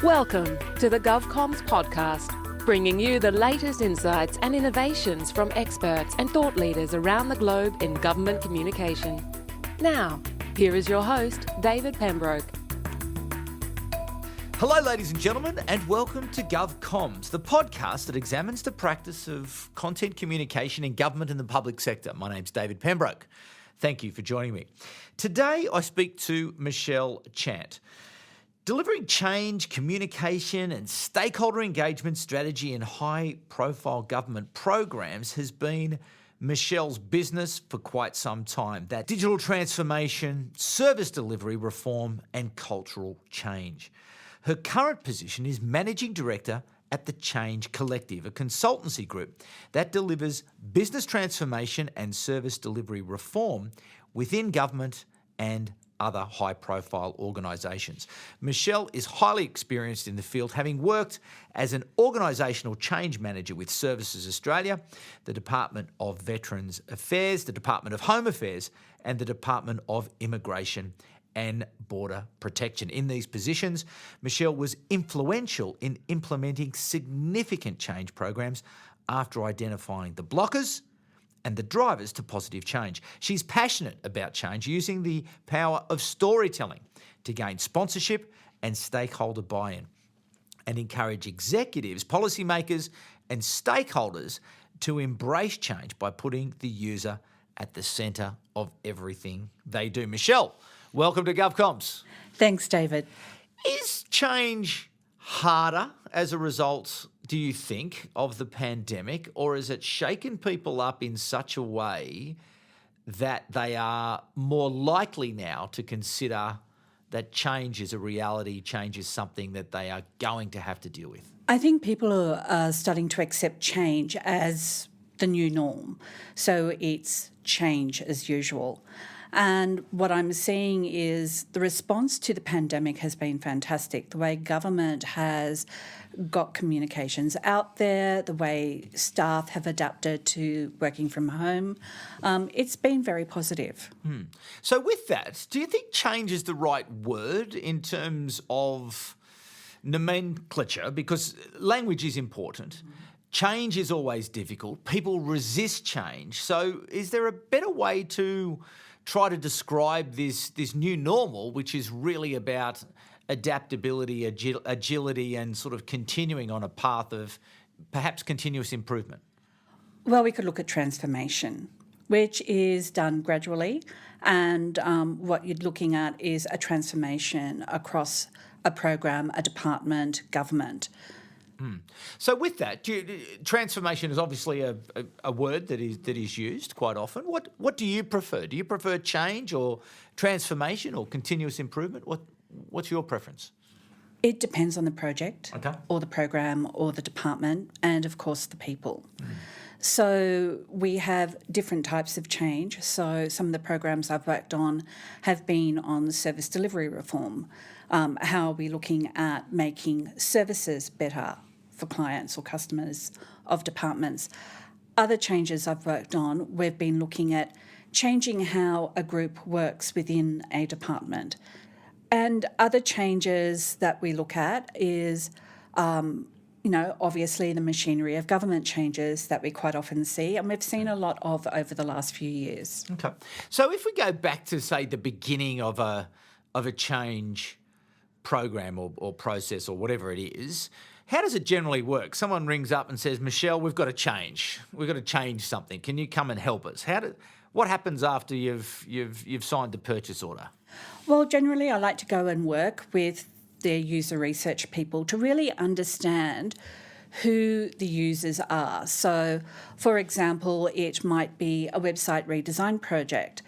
Welcome to the GovComms podcast, bringing you the latest insights and innovations from experts and thought leaders around the globe in government communication. Now, here is your host, David Pembroke. Hello, ladies and gentlemen, and welcome to GovComms, the podcast that examines the practice of content communication in government and the public sector. My name's David Pembroke. Thank you for joining me. Today, I speak to Michelle Chant. Delivering change, communication and stakeholder engagement strategy in high-profile government programs has been Michelle's business for quite some time. That digital transformation, service delivery reform and cultural change. Her current position is Managing Director at the Change Collective, a consultancy group that delivers business transformation and service delivery reform within government and other high-profile organisations. Michelle is highly experienced in the field, having worked as an Organisational Change Manager with Services Australia, the Department of Veterans Affairs, the Department of Home Affairs and the Department of Immigration and Border Protection. In these positions, Michelle was influential in implementing significant change programs after identifying the blockers and the drivers to positive change. She's passionate about change, using the power of storytelling to gain sponsorship and stakeholder buy-in and encourage executives, policymakers and stakeholders to embrace change by putting the user at the centre of everything they do. Michelle, welcome to GovComms. Thanks, David. Is change harder as a result, do you think, of the pandemic, or has it shaken people up in such a way that they are more likely now to consider that change is a reality, change is something that they are going to have to deal with? I think people are starting to accept change as the new norm. So it's change as usual. And what I'm seeing is the response to the pandemic has been fantastic. The way government has got communications out there, the way staff have adapted to working from home, it's been very positive. So with that, do you think change is the right word in terms of nomenclature? Because language is important. Change is always difficult. People resist change. So is there a better way to try to describe this new normal, which is really about adaptability, agility and sort of continuing on a path of perhaps continuous improvement? Well, we could look at transformation, which is done gradually, and what you're looking at is a transformation across a program, a department, government. So with that, transformation is obviously a word that is used quite often. What do you prefer? Do you prefer change or transformation or continuous improvement? What's your preference? It depends on the project or the program or the department and, of course, the people. So we have different types of change. So some of the programs I've worked on have been on service delivery reform. How are we looking at making services better for clients or customers of departments? Other changes I've worked on, we've been looking at changing how a group works within a department. And other changes that we look at is, obviously the machinery of government changes that we quite often see, and we've seen a lot of over the last few years. Okay. So if we go back to, say, the beginning of a change program or process or whatever it is, how does it generally work? Someone rings up and says, Michelle, we've got to change. We've got to change something. Can you come and help us? What happens after you've signed the purchase order? Well, generally I like to go and work with their user research people to really understand who the users are. So, for example, it might be a website redesign project.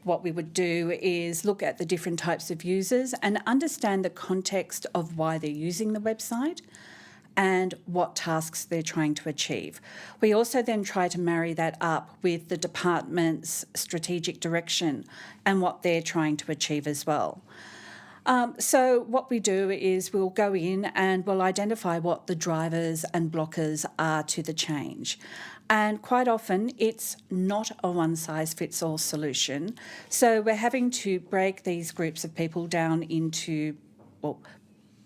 What we would do is look at the different types of users and understand the context of why they're using the website and what tasks they're trying to achieve. We also then try to marry that up with the department's strategic direction and what they're trying to achieve as well. So what we do is we'll go in and we'll identify what the drivers and blockers are to the change. And quite often it's not a one-size-fits-all solution. So we're having to break these groups of people down into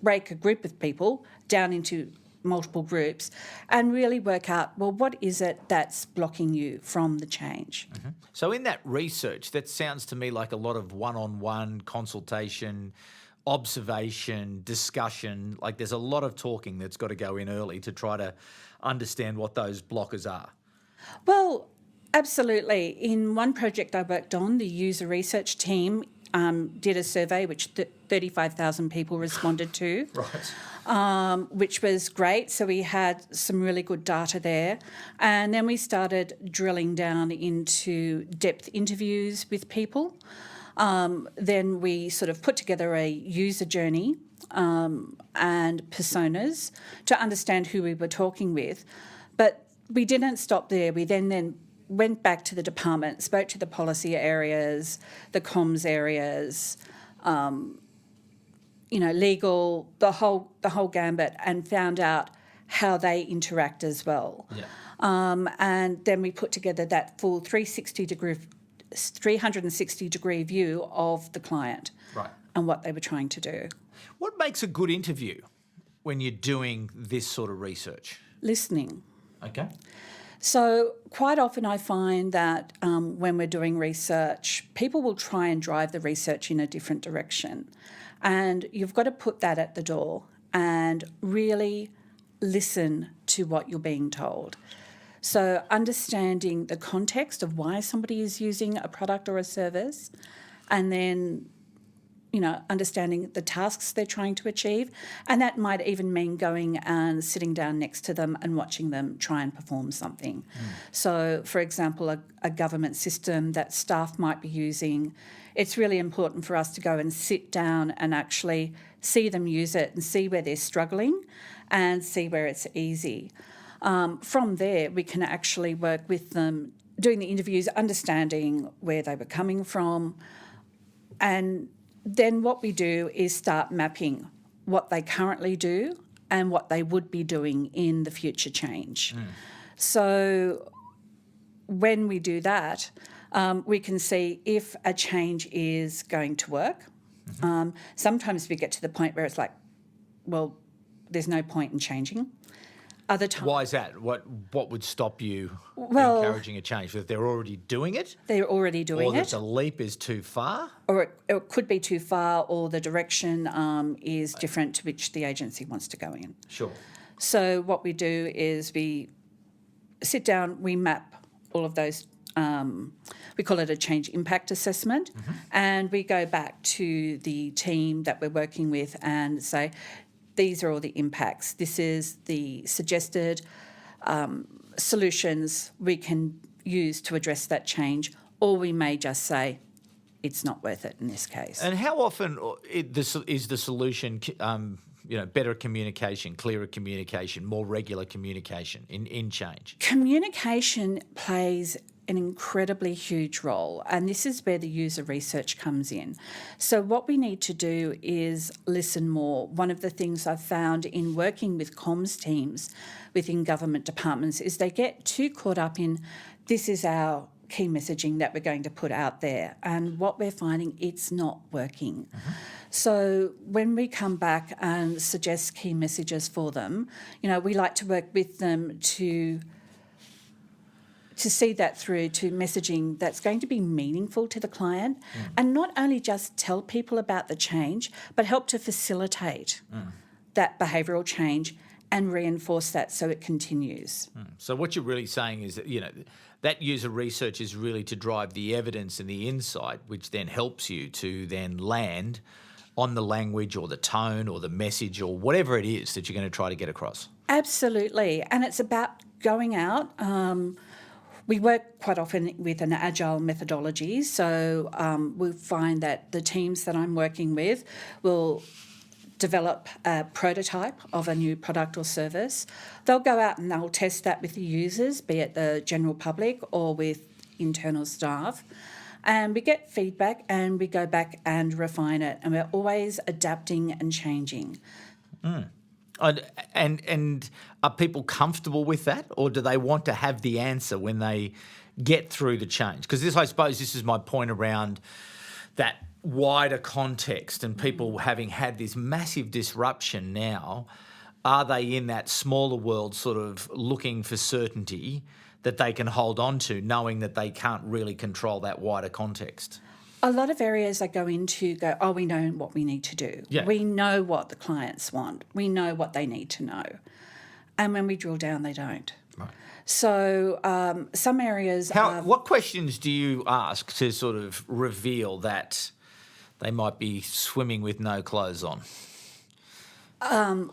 break a group of people down into multiple groups and really work out, well, what is it that's blocking you from the change? Mm-hmm. So in that research, that sounds to me like a lot of one-on-one consultation, observation, discussion. Like there's a lot of talking that's got to go in early to try to understand what those blockers are. Well, absolutely. In one project I worked on, the user research team did a survey which 35,000 people responded to. Right. Which was great. So we had some really good data there. And then we started drilling down into depth interviews with people. Then we sort of put together a user journey and personas to understand who we were talking with. But we didn't stop there. We then went back to the department, spoke to the policy areas, the comms areas, legal, the whole gambit, and found out how they interact as well. Yeah. And then we put together that full 360-degree view of the client, Right. and what they were trying to do. What makes a good interview when you're doing this sort of research? Listening. Okay. So quite often I find that when we're doing research, people will try and drive the research in a different direction. And you've got to put that at the door and really listen to what you're being told. So understanding the context of why somebody is using a product or a service, and then understanding the tasks they're trying to achieve. And that might even mean going and sitting down next to them and watching them try and perform something. So, for example, a government system that staff might be using, it's really important for us to go and sit down and actually see them use it and see where they're struggling and see where it's easy. From there, we can actually work with them, doing the interviews, understanding where they were coming from, and then what we do is start mapping what they currently do and what they would be doing in the future change. So when we do that, we can see if a change is going to work. Sometimes we get to the point where it's like, well, there's no point in changing. Other times, why is that? What would stop you encouraging a change? That they're already doing it? They're already doing or that it. the leap is too far? Or it could be too far, or the direction is different to which the agency wants to go in. Sure. So what we do is we sit down, we map all of those, we call it a change impact assessment, and we go back to the team that we're working with and say, these are all the impacts. This is the suggested solutions we can use to address that change, or we may just say it's not worth it in this case. And how often is the solution, better communication, clearer communication, more regular communication in change? Communication plays an incredibly huge role, and this is where the user research comes in. So what we need to do is listen more. One of the things I've found in working with comms teams within government departments is they get too caught up in, this is our key messaging that we're going to put out there, and what we're finding, it's not working. So when we come back and suggest key messages for them, we like to work with them to see that through to messaging that's going to be meaningful to the client, and not only just tell people about the change, but help to facilitate that behavioural change and reinforce that so it continues. So what you're really saying is that, that user research is really to drive the evidence and the insight, which then helps you to then land on the language or the tone or the message or whatever it is that you're going to try to get across. Absolutely. And it's about going out. We work quite often with an agile methodology, so we find that the teams that I'm working with will develop a prototype of a new product or service. They'll go out and they'll test that with the users, be it the general public or with internal staff, and we get feedback and we go back and refine it, and we're always adapting and changing. And are people comfortable with that, or do they want to have the answer when they get through the change? Because I suppose this is my point around that wider context and people having had this massive disruption now, are they in that smaller world sort of looking for certainty that they can hold on to, knowing that they can't really control that wider context? A lot of areas I go into go, we know what we need to do. Yeah. We know what the clients want. We know what they need to know. And when we drill down, they don't. Right. So some areas... What questions do you ask to sort of reveal that they might be swimming with no clothes on?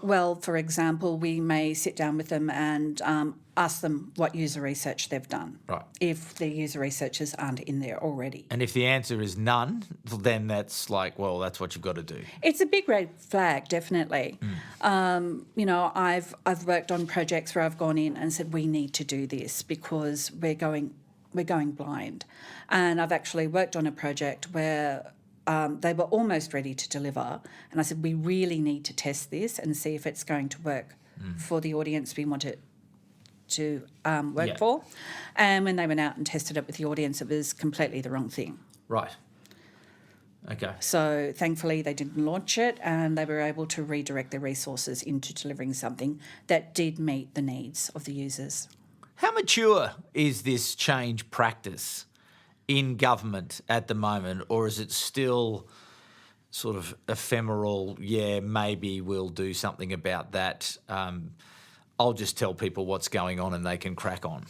Well, for example, we may sit down with them and ask them what user research they've done, Right. if the user researchers aren't in there already. And if the answer is none, then that's like, well, that's what you've got to do. It's a big red flag, definitely. I've worked on projects where I've gone in and said, we need to do this because we're going blind. And I've actually worked on a project where they were almost ready to deliver. And I said, we really need to test this and see if it's going to work for the audience we want it to work for. And when they went out and tested it with the audience, it was completely the wrong thing. Right. Okay. So thankfully they didn't launch it and they were able to redirect their resources into delivering something that did meet the needs of the users. How mature is this change practice in government at the moment, or is it still sort of ephemeral, maybe we'll do something about that, I'll just tell people what's going on and they can crack on?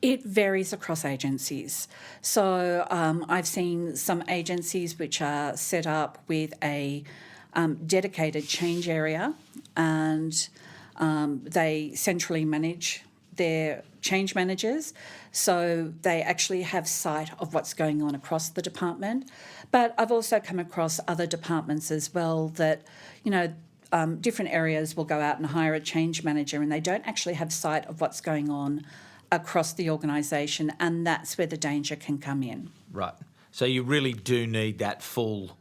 It varies across agencies. So I've seen some agencies which are set up with a dedicated change area and they centrally manage their change managers, so they actually have sight of what's going on across the department. But I've also come across other departments as well that, different areas will go out and hire a change manager and they don't actually have sight of what's going on across the organisation, and that's where the danger can come in. Right. So you really do need that full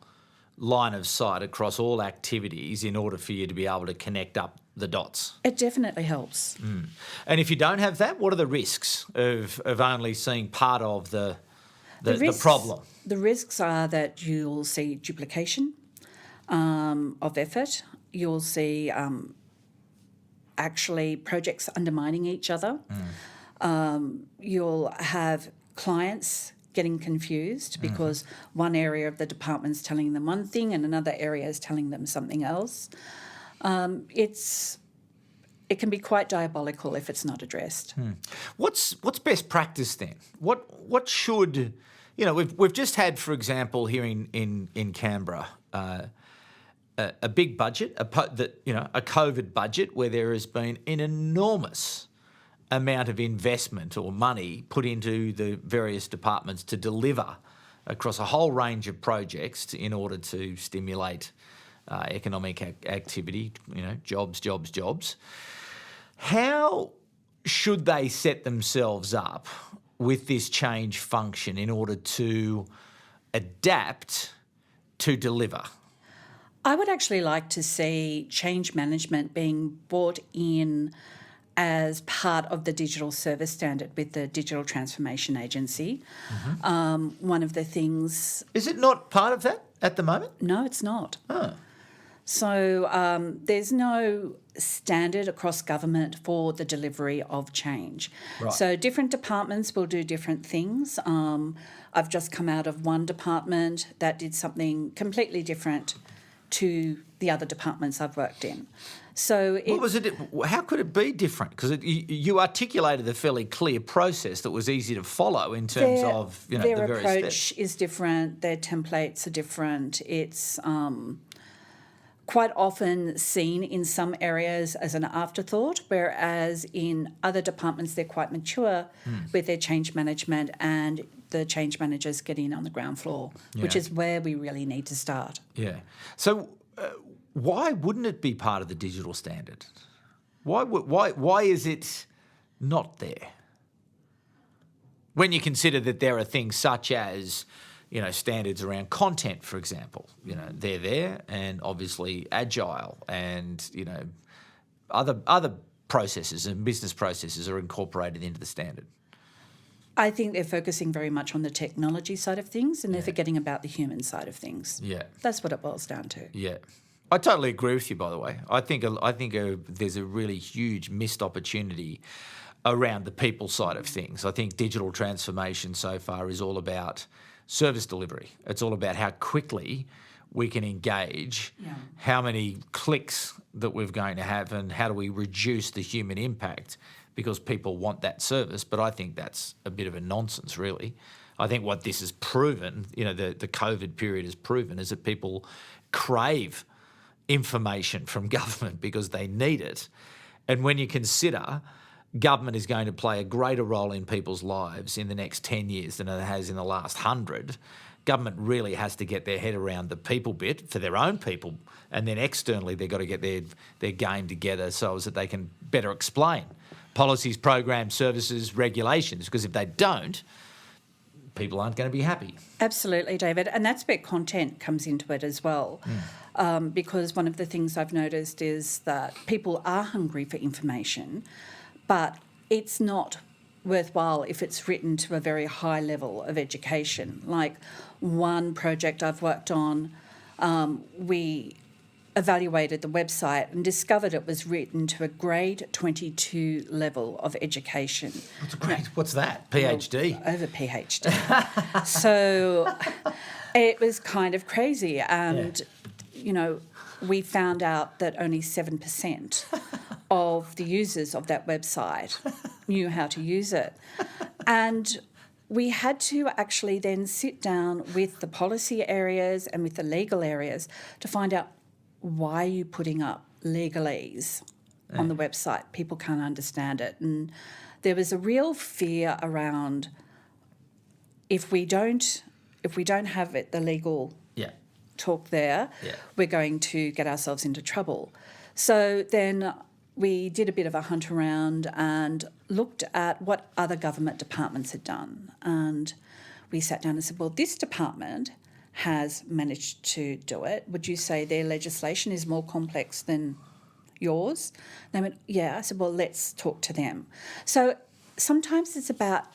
line of sight across all activities in order for you to be able to connect up the dots. It definitely helps. And if you don't have that, what are the risks of only seeing part of the problem? The risks are that you'll see duplication of effort. You'll see actually projects undermining each other. You'll have clients getting confused because one area of the department's telling them one thing and another area is telling them something else. It can be quite diabolical if it's not addressed. What's best practice then? What should we've just had, for example, here in Canberra, a big budget, a COVID budget where there has been an enormous amount of investment or money put into the various departments to deliver across a whole range of projects in order to stimulate economic activity, jobs. How should they set themselves up with this change function in order to adapt to deliver? I would actually like to see change management being brought in as part of the digital service standard with the Digital Transformation Agency. One of the things... Is it not part of that at the moment? No, it's not. Oh. So there's no standard across government for the delivery of change. Right. So different departments will do different things. I've just come out of one department that did something completely different to the other departments I've worked in. So what was it? How could it be different? Because you articulated a fairly clear process that was easy to follow in terms of the various steps. Their approach is different. Their templates are different. It's quite often seen in some areas as an afterthought, whereas in other departments they're quite mature with their change management and the change managers get in on the ground floor, which is where we really need to start. Yeah. So why wouldn't it be part of the digital standard? Why is it not there? When you consider that there are things such as standards around content, for example, they're there, and obviously agile and, other processes and business processes are incorporated into the standard. I think they're focusing very much on the technology side of things, and they're forgetting about the human side of things. Yeah. That's what it boils down to. Yeah. I totally agree with you, by the way. I think there's a really huge missed opportunity around the people side of things. I think digital transformation so far is all about service delivery. It's all about how quickly we can engage, how many clicks that we're going to have, and how do we reduce the human impact because people want that service. But I think that's a bit of a nonsense, really. I think what this has proven, the COVID period has proven, is that people crave information from government because they need it. And when you consider government is going to play a greater role in people's lives in the next 10 years than it has in the last 100, government really has to get their head around the people bit for their own people, and then externally they've got to get their game together so as that they can better explain policies, programs, services, regulations, because if they don't, people aren't going to be happy. Absolutely, David. And that's where content comes into it as well. Because one of the things I've noticed is that people are hungry for information, but it's not worthwhile if it's written to a very high level of education. Like one project I've worked on, we evaluated the website and discovered it was written to a grade 22 level of education. What's that? PhD? Over PhD. So it was kind of crazy. And, we found out that only 7% of the users of that website knew how to use it. And we had to actually then sit down with the policy areas and with the legal areas to find out, why are you putting up legalese on the website? People can't understand it. And there was a real fear around if we don't have it, the legal talk there, we're going to get ourselves into trouble. So then we did a bit of a hunt around and looked at what other government departments had done. And we sat down and said, well, this department has managed to do it. Would you say their legislation is more complex than yours? They went, yeah. I said, well, let's talk to them. So sometimes it's about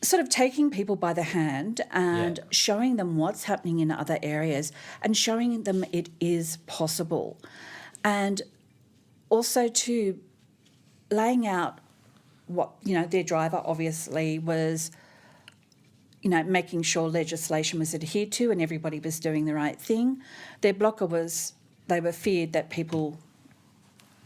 sort of taking people by the hand and showing them what's happening in other areas and showing them it is possible. And also to laying out what, their driver obviously was, making sure legislation was adhered to and everybody was doing the right thing. Their blocker was they were feared that people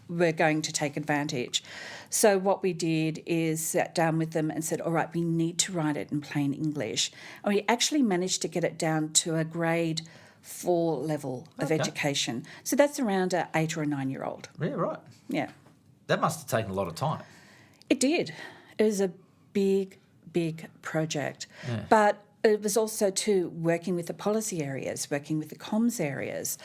were going to take advantage. So what we did is sat down with them and said, all right, we need to write it in plain English. And we actually managed to get it down to a grade 4 level of education. So that's around an 8 or a 9-year-old. Yeah, right. Yeah. That must have taken a lot of time. It did. It was a big project. Yeah. But it was also too working with the policy areas, working with the comms areas,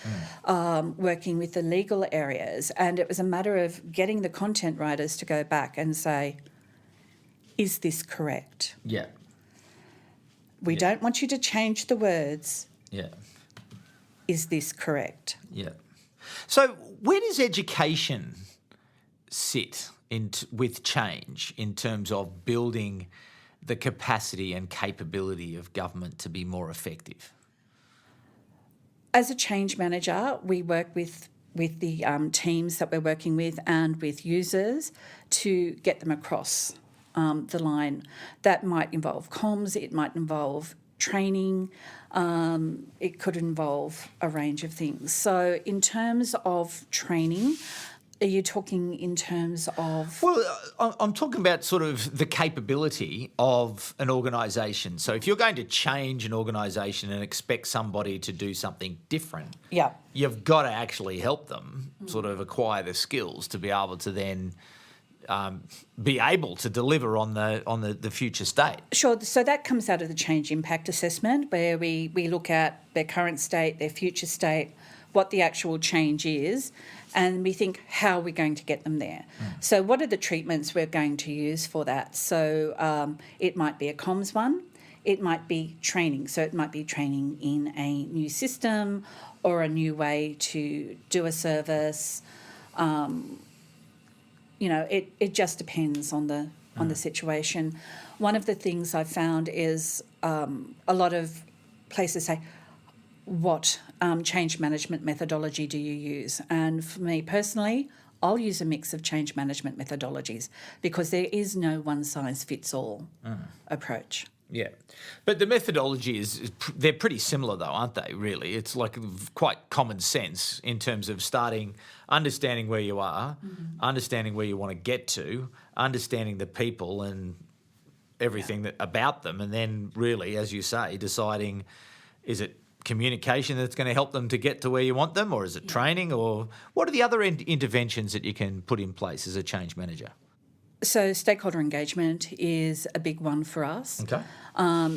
working with the legal areas. And it was a matter of getting the content writers to go back and say, is this correct? Yeah. We don't want you to change the words. Yeah. Is this correct? Yeah. So where does education sit with change in terms of building the capacity and capability of government to be more effective? As a change manager, we work with the teams that we're working with and with users to get them across the line. That might involve comms, it might involve training, it could involve a range of things. So in terms of training, are you talking in terms of... Well, I'm talking about sort of the capability of an organisation. So if you're going to change an organisation and expect somebody to do something different, you've got to actually help them sort of acquire the skills to be able to then be able to deliver on the future state. Sure. So that comes out of the change impact assessment, where we look at their current state, their future state, what the actual change is, and we think, how are we going to get them there? So what are the treatments we're going to use for that? So it might be a comms one, it might be training. So it might be training in a new system or a new way to do a service. It just depends on the on the situation. One of the things I found is a lot of places say, what change management methodology do you use? And for me personally, I'll use a mix of change management methodologies because there is no one-size-fits-all approach. Yeah. But the methodology they're pretty similar though, aren't they, really? It's like quite common sense in terms of understanding where you are, understanding where you want to get to, understanding the people and everything about them, and then really, as you say, deciding, is it communication that's going to help them to get to where you want them, or is it training, or what are the other interventions that you can put in place as a change manager? So stakeholder engagement is a big one for us. Okay.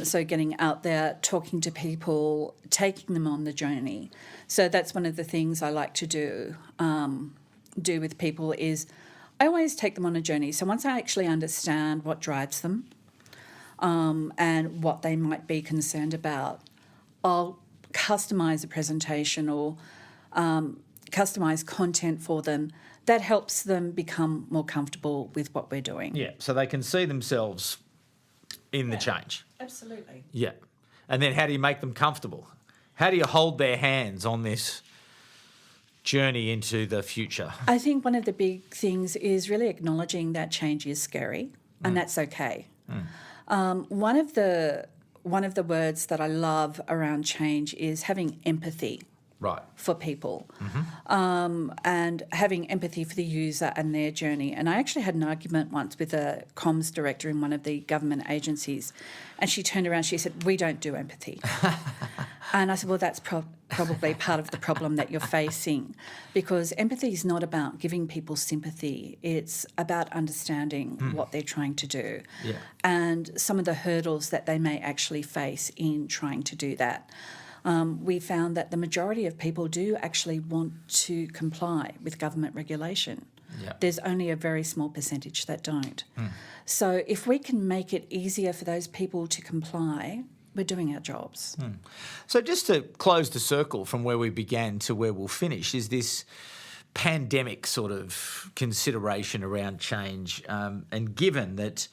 So getting out there, talking to people, taking them on the journey. So that's one of the things I like to do with people is I always take them on a journey. So once I actually understand what drives them and what they might be concerned about, I'll customise a presentation or customise content for them that helps them become more comfortable with what we're doing. Yeah, so they can see themselves in the change. Absolutely. Yeah. And then how do you make them comfortable? How do you hold their hands on this journey into the future? I think one of the big things is really acknowledging that change is scary, and that's okay. One of the words that I love around change is having empathy. Right. For people, and having empathy for the user and their journey. And I actually had an argument once with a comms director in one of the government agencies, and she turned around, she said, "We don't do empathy." And I said, well, that's probably part of the problem that you're facing, because empathy is not about giving people sympathy. It's about understanding what they're trying to do and some of the hurdles that they may actually face in trying to do that. We found that the majority of people do actually want to comply with government regulation. Yep. There's only a very small percentage that don't. So if we can make it easier for those people to comply, we're doing our jobs. So just to close the circle from where we began to where we'll finish, is this pandemic sort of consideration around change, and given that,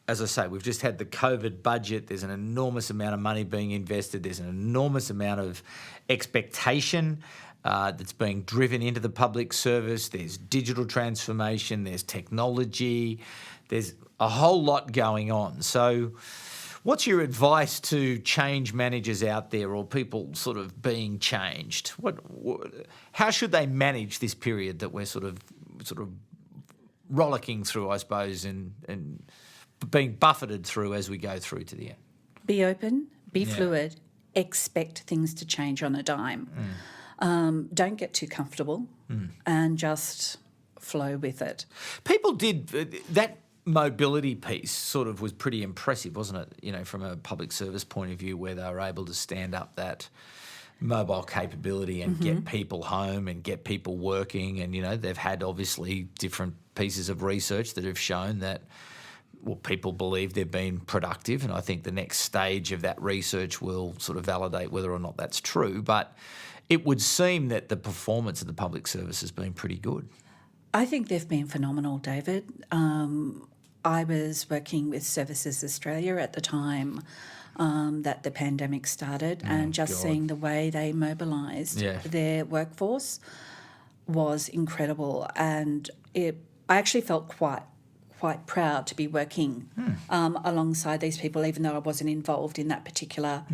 as I say, we've just had the COVID budget, there's an enormous amount of money being invested, there's an enormous amount of expectation that's being driven into the public service, there's digital transformation, there's technology, there's a whole lot going on. So what's your advice to change managers out there, or people sort of being changed? How should they manage this period that we're sort of rollicking through, I suppose, and being buffeted through as we go through to the end? Be open, be fluid, expect things to change on a dime. Don't get too comfortable and just flow with it. People did that mobility piece sort of was pretty impressive, wasn't it? You know, from a public service point of view, where they were able to stand up that mobile capability and get people home and get people working. And, you know, they've had obviously different pieces of research that have shown that, well, people believe they've been productive, and I think the next stage of that research will sort of validate whether or not that's true. But it would seem that the performance of the public service has been pretty good. I think they've been phenomenal, David. I was working with Services Australia at the time that the pandemic started, and just seeing the way they mobilised their workforce was incredible. And I actually felt quite proud to be working alongside these people, even though I wasn't involved in that particular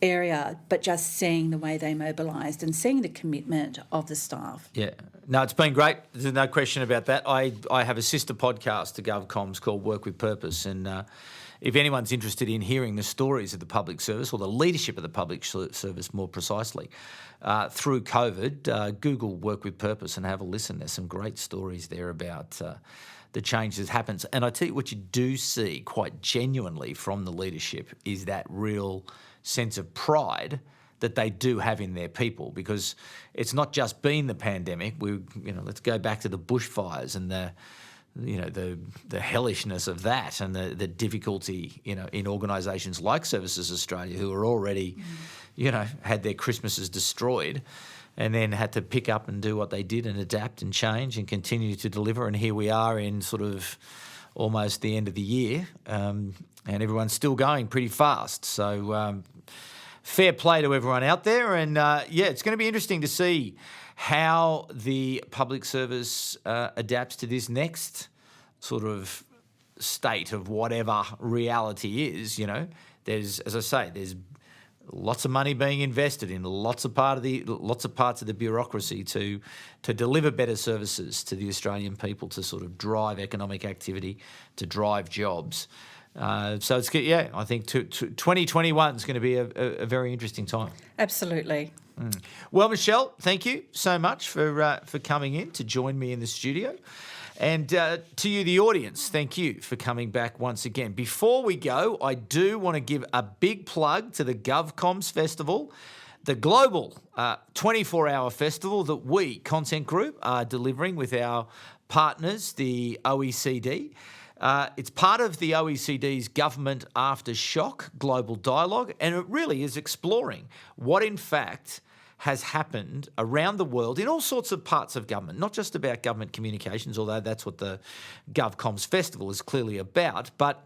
area, but just seeing the way they mobilised and seeing the commitment of the staff. Yeah. No, it's been great. There's no question about that. I have a sister podcast to GovComms called Work with Purpose, and if anyone's interested in hearing the stories of the public service, or the leadership of the public service more precisely, through COVID, Google Work with Purpose and have a listen. There's some great stories there about the change that happens. And I tell you what you do see quite genuinely from the leadership is that real sense of pride that they do have in their people, because it's not just been the pandemic. Let's go back to the bushfires and the hellishness of that, and the difficulty, in organisations like Services Australia, who are already, had their Christmases destroyed, and then had to pick up and do what they did and adapt and change and continue to deliver. And here we are in sort of almost the end of the year, and everyone's still going pretty fast. So fair play to everyone out there. And it's going to be interesting to see how the public service adapts to this next sort of state of whatever reality is. There's, as I say, there's lots of money being invested in lots of parts of the bureaucracy to deliver better services to the Australian people, to sort of drive economic activity, to drive jobs. So it's I think 2021 is going to be a very interesting time. Absolutely. Well, Michelle, thank you so much for coming in to join me in the studio. And to you, the audience, thank you for coming back once again. Before we go, I do want to give a big plug to the GovComms Festival, the global 24-hour festival that we, Contentgroup, are delivering with our partners, the OECD. It's part of the OECD's Government Aftershock Global Dialogue, and it really is exploring what, in fact, has happened around the world in all sorts of parts of government, not just about government communications, although that's what the GovComms Festival is clearly about, but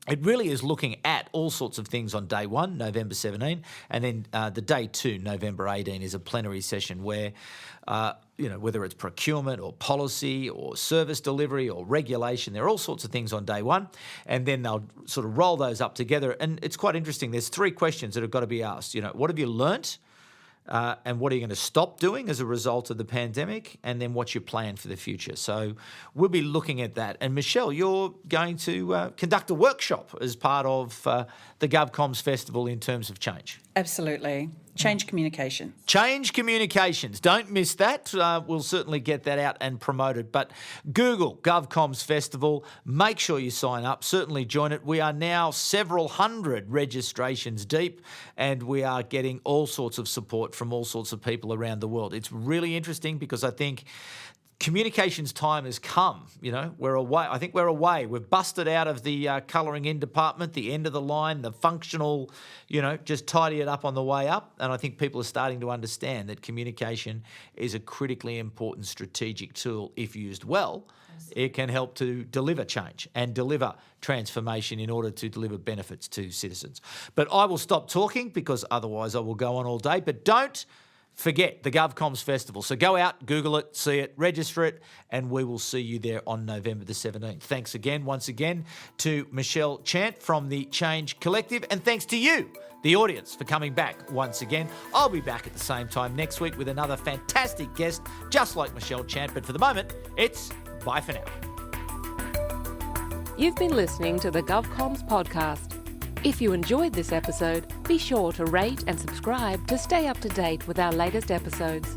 it really is looking at all sorts of things on day one, November 17, and then the day two, November 18, is a plenary session where, whether it's procurement or policy or service delivery or regulation, there are all sorts of things on day one, and then they'll sort of roll those up together. And it's quite interesting. There's 3 questions that have got to be asked. What have you learnt? And what are you going to stop doing as a result of the pandemic? And then what's your plan for the future? So we'll be looking at that. And Michelle, you're going to conduct a workshop as part of the GovComms Festival in terms of change. Absolutely. Change communication. Change communications. Don't miss that. We'll certainly get that out and promote it. But Google GovComms Festival. Make sure you sign up. Certainly join it. We are now several hundred registrations deep, and we are getting all sorts of support from all sorts of people around the world. It's really interesting because I think communications time has come. We're away. I think we're away. We've busted out of the colouring in department, the end of the line, the functional, just tidy it up on the way up. And I think people are starting to understand that communication is a critically important strategic tool. If used well, it can help to deliver change and deliver transformation in order to deliver benefits to citizens. But I will stop talking because otherwise I will go on all day. But don't forget the GovComms Festival. So go out, Google it, see it, register it, and we will see you there on November the 17th. Thanks again, once again, to Michelle Chant from the Change Collective, and thanks to you, the audience, for coming back once again. I'll be back at the same time next week with another fantastic guest, just like Michelle Chant, but for the moment, it's bye for now. You've been listening to the GovComms podcast. If you enjoyed this episode, be sure to rate and subscribe to stay up to date with our latest episodes.